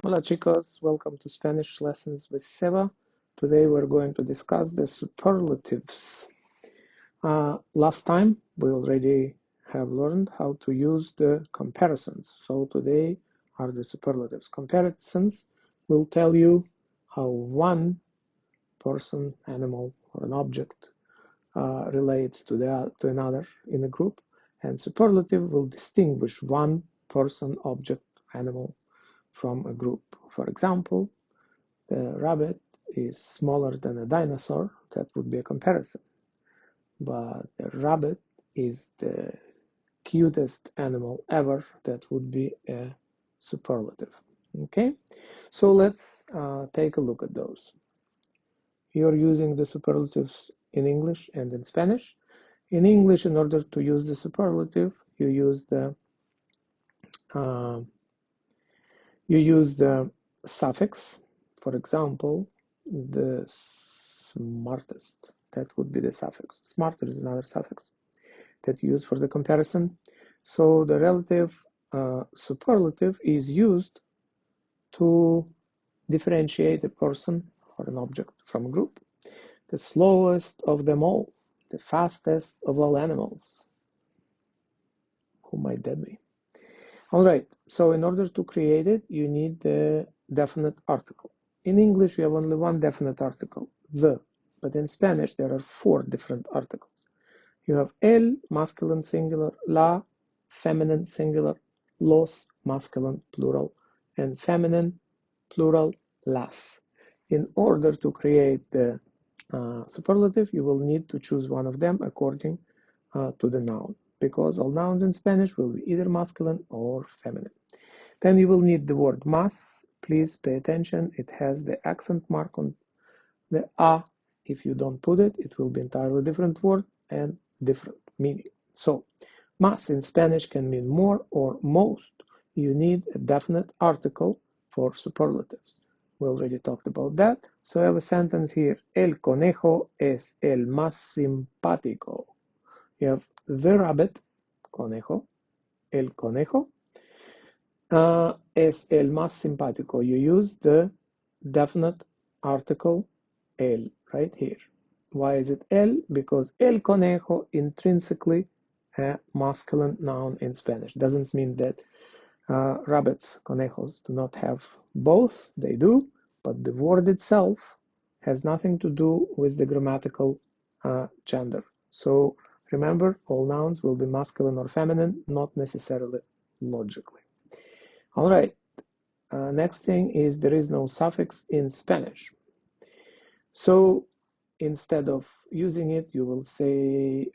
Hola chicos, welcome to Spanish Lessons with Seba. Today we're going to discuss the superlatives. Last time we already have learned how to use the comparisons. So today are the superlatives. Comparisons will tell you how one person, animal, or an object relates to another in a group, and superlative will distinguish one person, object, animal from a group. For example, the rabbit is smaller than a dinosaur. That would be a comparison. But the rabbit is the cutest animal ever. That would be a superlative. Okay, so let's take a look at those. You're using the superlatives in English and in Spanish. In English, in order to use the superlative, you use the suffix. For example, the smartest. That would be the suffix. Smarter is another suffix that you use for the comparison. So the relative superlative is used to differentiate a person or an object from a group. The slowest of them all, the fastest of all animals. Who might that be? All right, so in order to create it, you need the definite article. In English, you have only one definite article, the, but in Spanish, there are 4 different articles. You have el, masculine singular, la, feminine singular, los, masculine plural, and feminine plural, las. In order to create the superlative, you will need to choose one of them according to the noun, because all nouns in Spanish will be either masculine or feminine. Then you will need the word más. Please pay attention. It has the accent mark on the a. If you don't put it, it will be entirely different word and different meaning. So, más in Spanish can mean more or most. You need a definite article for superlatives. We already talked about that. So I have a sentence here. El conejo es el más simpático. You have the rabbit, conejo, el conejo, es el más simpático. You use the definite article el right here. Why is it el? Because el conejo intrinsically a masculine noun in Spanish. Doesn't mean that rabbits, conejos, do not have both. They do, but the word itself has nothing to do with the grammatical gender. So remember, all nouns will be masculine or feminine, not necessarily logically. All right, next thing is there is no suffix in Spanish. So instead of using it, you will say,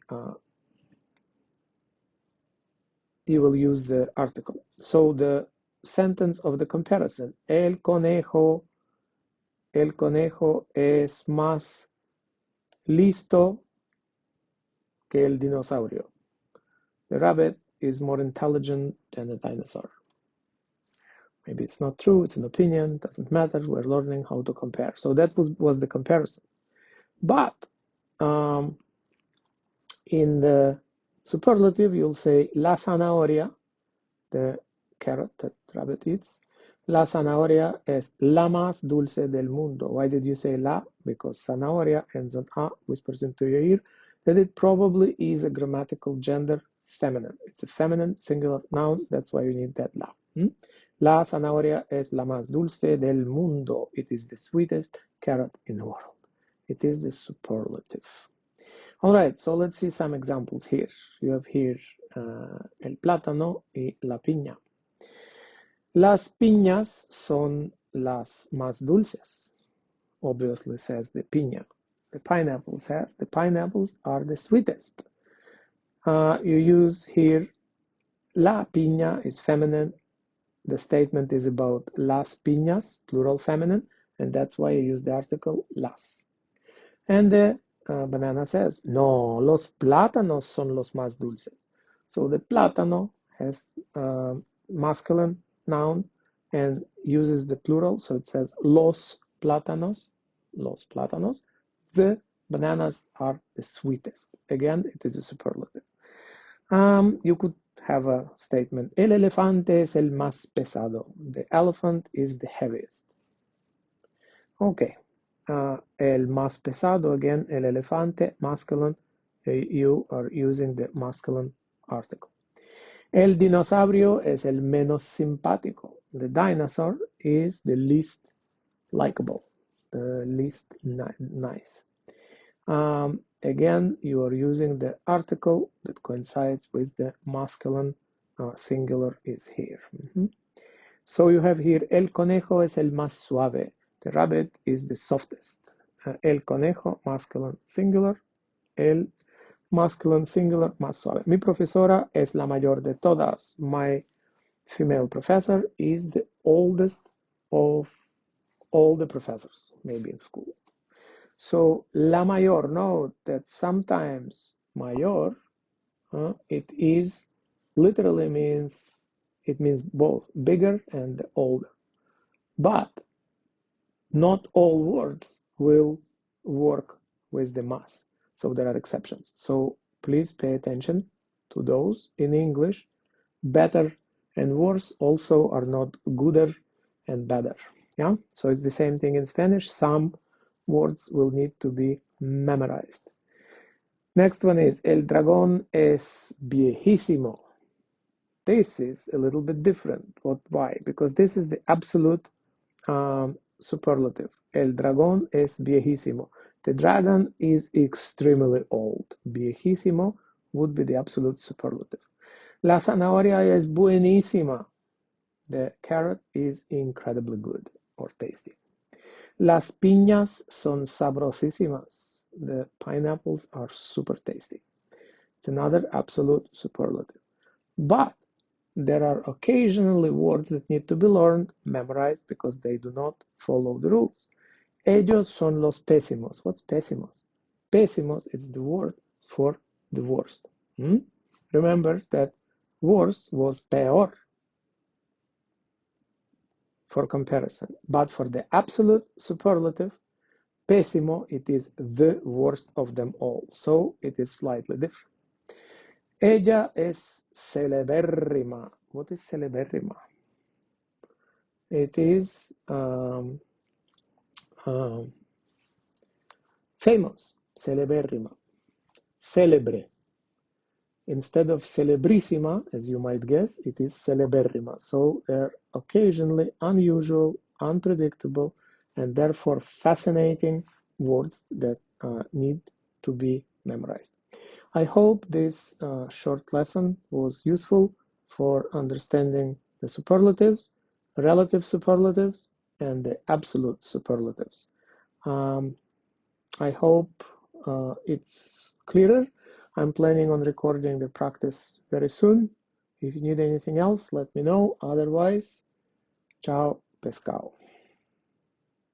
you will use the article. So the sentence of the comparison, el conejo es más listo que el dinosaurio. The rabbit is more intelligent than a dinosaur. Maybe it's not true, it's an opinion, doesn't matter, we're learning how to compare. So that was the comparison. But in the superlative, you'll say la zanahoria, the carrot that rabbit eats. La zanahoria es la más dulce del mundo. Why did you say la? Because zanahoria ends on a, whispers into your ear, that it probably is a grammatical gender feminine. It's a feminine singular noun, that's why you need that la. La zanahoria es la más dulce del mundo. It is the sweetest carrot in the world. It is the superlative. All right, so let's see some examples here. You have here el plátano y la piña. Las piñas son las más dulces. Obviously says the piña. The pineapple says the pineapples are the sweetest. You use here la piña is feminine. The statement is about las piñas, plural feminine, and that's why you use the article las. And the banana says, no, los plátanos son los más dulces. So the plátano has masculine noun and uses the plural, so it says los plátanos. The bananas are the sweetest. Again, it is a superlative. You could have a statement. El elefante es el más pesado. The elephant is the heaviest. Okay. El más pesado, again, el elefante, masculine. You are using the masculine article. El dinosaurio es el menos simpático. The dinosaur is the least likable, the least nice. Again, you are using the article that coincides with the masculine singular is here. So you have here, el conejo es el más suave. The rabbit is the softest. El conejo, masculine singular. El masculine singular, más suave. Mi profesora es la mayor de todas. My female professor is the oldest of all the professors, maybe in school. So, la mayor, note that sometimes mayor, it is literally means, it means both bigger and older. But not all words will work with the más. So there are exceptions. So please pay attention to those in English. Better and worse also are not gooder and better. Yeah, so it's the same thing in Spanish. Some words will need to be memorized. Next one is el dragón es viejísimo. This is a little bit different. Why? Because this is the absolute superlative. El dragón es viejísimo. The dragon is extremely old. Viejísimo would be the absolute superlative. La zanahoria es buenísima. The carrot is incredibly good or tasty. Las piñas son sabrosísimas. The pineapples are super tasty. It's another absolute superlative. But there are occasionally words that need to be learned, memorized, because they do not follow the rules. Ellos son los pésimos. What's pésimos? Pésimos is the word for the worst. Remember that worst was peor for comparison. But for the absolute superlative, pésimo, it is the worst of them all. So it is slightly different. Ella es celebérrima. What is celebérrima? It is famous, celebérrima, celebre. Instead of celebrissima, as you might guess, it is celebérrima. So they're occasionally unusual, unpredictable, and therefore fascinating words that need to be memorized. I hope this short lesson was useful for understanding the superlatives, relative superlatives, and the absolute superlatives. I hope it's clearer. I'm planning on recording the practice very soon. If you need anything else, let me know. Otherwise, ciao, pescado.